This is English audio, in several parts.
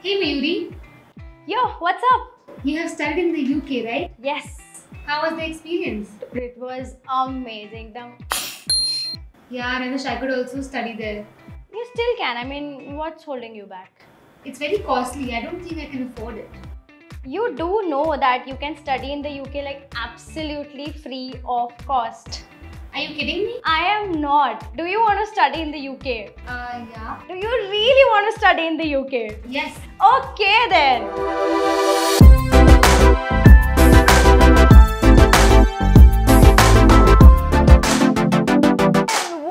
Hey Mayuri, Yo, what's up? you have studied in the UK, right? Yes, How was the experience? it was amazing. Yeah, I wish I could also study there. You still can. I mean, what's holding you back? It's very costly. I don't think I can afford it. You do know that you can study in the UK like absolutely free of cost. Are you kidding me? I am not. Do you want to study in the UK? Yeah. Do you really want to study in the UK? Yes. Okay then.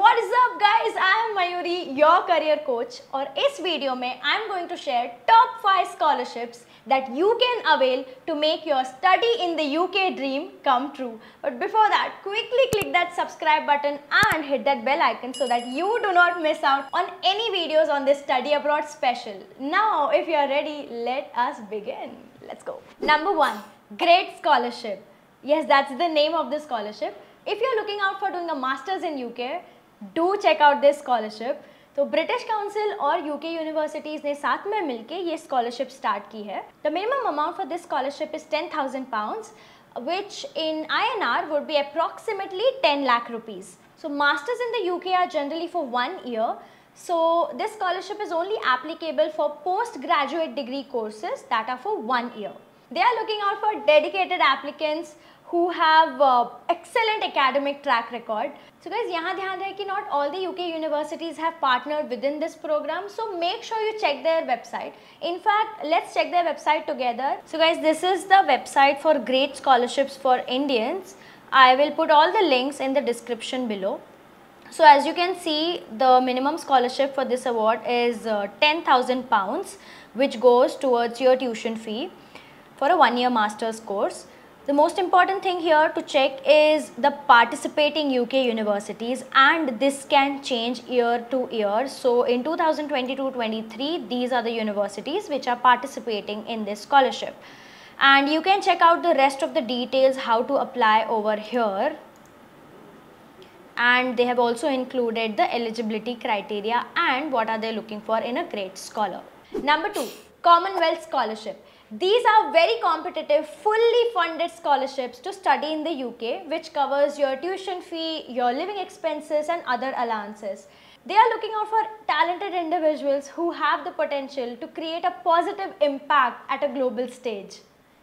What is up guys? I am Mayuri, your career coach और इस video में I am going to share top 5 scholarships that you can avail to make your study in the UK dream come true. But before that, quickly click that subscribe button and hit that bell icon so that you do not miss out on any videos on this study abroad special. Now, if you are ready, let us begin. Let's go. Number 1, Great Scholarship. Yes, that's the name of the scholarship. If you're looking out for doing a master's in UK, do check out this scholarship. तो British council और UK universities ने साथ में मिलके ये scholarship start की है. The minimum amount for this scholarship is 10,000 pounds, which in INR would be approximately 10 lakh rupees. So masters in the UK are generally for 1 year. So this scholarship is only applicable for postgraduate degree courses that are for 1 year. They are looking out for dedicated applicants who have excellent academic track record. So guys, यहाँ ध्यान रहे कि not all the UK universities have partnered within this program. So make sure you check their website. In fact, let's check their website together. So guys, this is the website for great scholarships for Indians. I will put all the links in the description below. So as you can see, the minimum scholarship for this award is 10,000 pounds, which goes towards your tuition fee for a 1-year master's course. The most important thing here to check is the participating UK universities, and this can change year to year. So in 2022-23, these are the universities which are participating in this scholarship. And you can check out the rest of the details how to apply over here. And they have also included the eligibility criteria and what are they looking for in a great scholar. Number 2, Commonwealth Scholarship. These are very competitive, fully funded scholarships to study in the UK, which covers your tuition fee, your living expenses and other allowances. They are looking out for talented individuals who have the potential to create a positive impact at a global stage.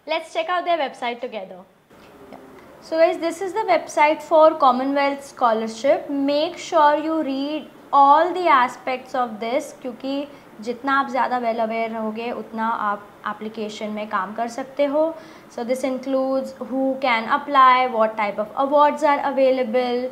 Let's check out their website together. So guys, this is the website for Commonwealth Scholarship. Make sure you read all the aspects of this, क्योंकि जितना आप ज़्यादा well aware रहोगे उतना आप application में काम कर सकते हो. So this includes who can apply, what type of awards are available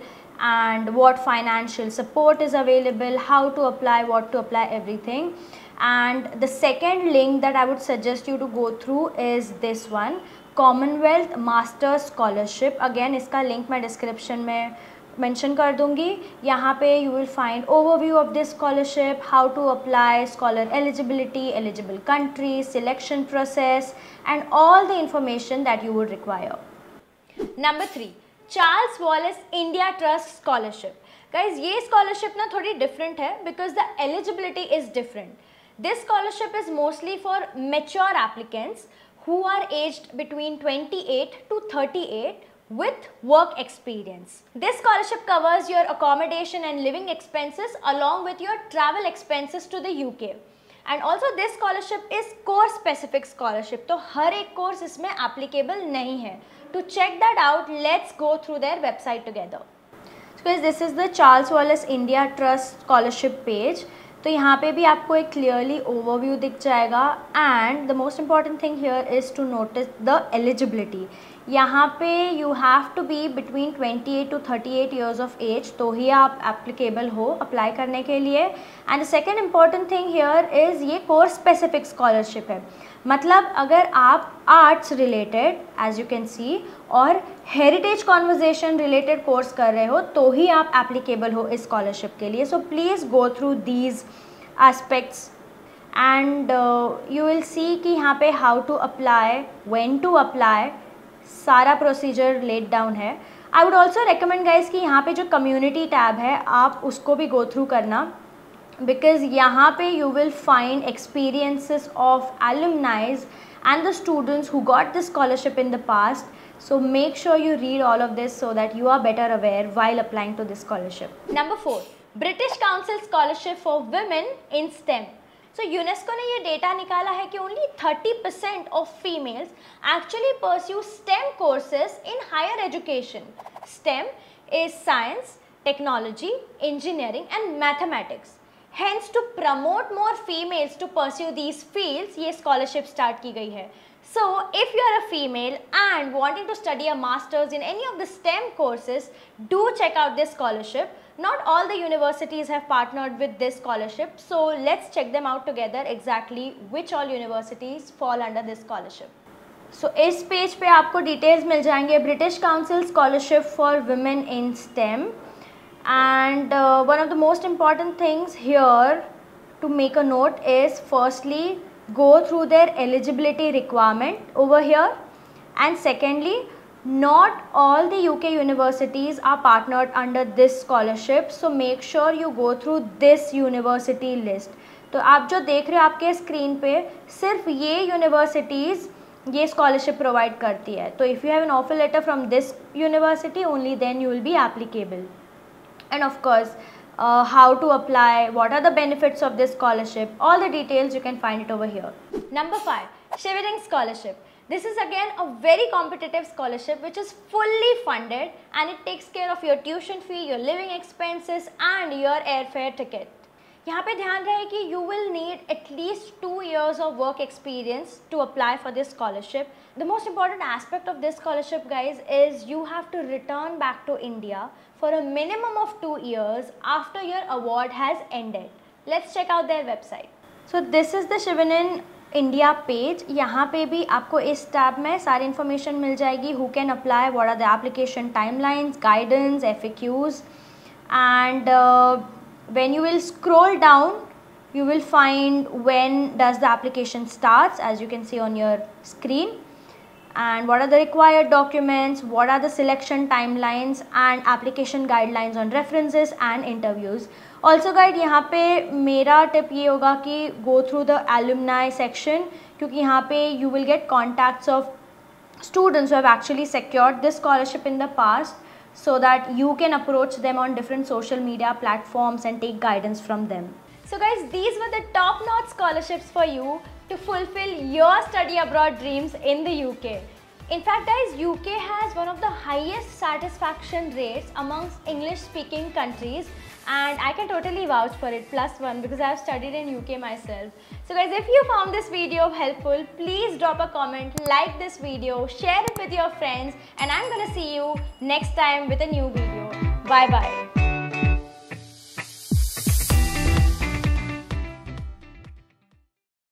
and what financial support is available, how to apply, what to apply, everything. And the second link that I would suggest you to go through is this one, Commonwealth Master Scholarship. Again, इसका link मैं description में mention कर दूंगी. यहाँ पे you will find overview of this scholarship, how to apply, scholar eligibility, eligible country, selection process and all the information that you would require. Number 3, Charles Wallace India Trust Scholarship. Guys, ये scholarship ना थोड़ी different है because the eligibility is different. This scholarship is mostly for mature applicants who are aged between 28 to 38 with work experience. This scholarship covers your accommodation and living expenses along with your travel expenses to the UK. And also this scholarship is course specific scholarship, तो हर एक course इसमें applicable नहीं है. To check that out, let's go through their website together. So guys, this is the Charles Wallace India Trust Scholarship page. तो यहाँ पे भी आपको एक clearly overview दिख जाएगा. And the most important thing here is to notice the eligibility. यहाँ पे you have to be between 28 to 38 years of age, तो ही आप applicable हो apply करने के लिए. And the second important thing here is ये course specific scholarship है. मतलब अगर आप arts related as you can see और हेरिटेज कॉन्वर्जेशन रिलेटेड कोर्स कर रहे हो तो ही आप एप्लीकेबल हो इस स्कॉलरशिप के लिए. So please go through these aspects and you will see कि यहाँ पे how to apply, when to apply, सारा प्रोसीजर लेट डाउन है. I would also recommend guys कि यहाँ पे जो कम्युनिटी टैब है आप उसको भी गो थ्रू करना. because यहाँ पे you will find experiences of alumni and the students who got this scholarship in the past. So make sure you read all of this so that you are better aware while applying to this scholarship. Number 4, British Council Scholarship for Women in STEM. So UNESCO ने ये data निकाला है कि only 30% of females actually pursue STEM courses in higher education. STEM is science, technology, engineering and mathematics. Hence to promote more females to pursue these fields, ये scholarship start की गई है. So if you are a female and wanting to study a master's in any of the STEM courses, do check out this scholarship. Not all the universities have partnered with this scholarship, so let's check them out together exactly which all universities fall under this scholarship. So इस page पे आपको details मिल जाएंगे British council scholarship for women in STEM. And one of the most important things here to make a note is firstly go through their eligibility requirement over here, and secondly not all the UK universities are partnered under this scholarship, so make sure you go through this university list. तो आप जो देख रहे हो आपके screen पे सिर्फ ये यूनिवर्सिटीज़ ये स्कॉलरशिप प्रोवाइड करती है. तो if you have an offer letter from this university only then you will be applicable. And of course how to apply, what are the benefits of this scholarship, all the details you can find it over here. Number 5, Shivering Scholarship. This is again a very competitive scholarship which is fully funded and it takes care of your tuition fee, your living expenses and your airfare ticket. यहाँ पे ध्यान रहे कि you will need at least 2 years of work experience to apply for this scholarship. The most important aspect of this scholarship, guys, is you have to return back to India for a minimum of 2 years after your award has ended. Let's check out their website. So this is the Shivering India page. यहाँ पे भी आपको इस tab में सारी information मिल जाएगी. Who can apply, what are the application timelines, guidance, FAQs, and when you will scroll down you will find when does the application starts, as you can see on your screen, and what are the required documents, what are the selection timelines and application guidelines on references and interviews. Also guide, यहाँ पे मेरा tip ये होगा कि go through the alumni section, क्योंकि यहाँ पे you will get contacts of students who have actually secured this scholarship in the past, so that you can approach them on different social media platforms and take guidance from them. So guys, these were the top-notch scholarships for you to fulfill your study abroad dreams in the UK. In fact guys, UK has one of the highest satisfaction rates amongst English-speaking countries, and I can totally vouch for it, +1, because I have studied in UK myself. So guys, if you found this video helpful, please drop a comment, like this video, share it with your friends, and I'm gonna see you next time with a new video. Bye bye.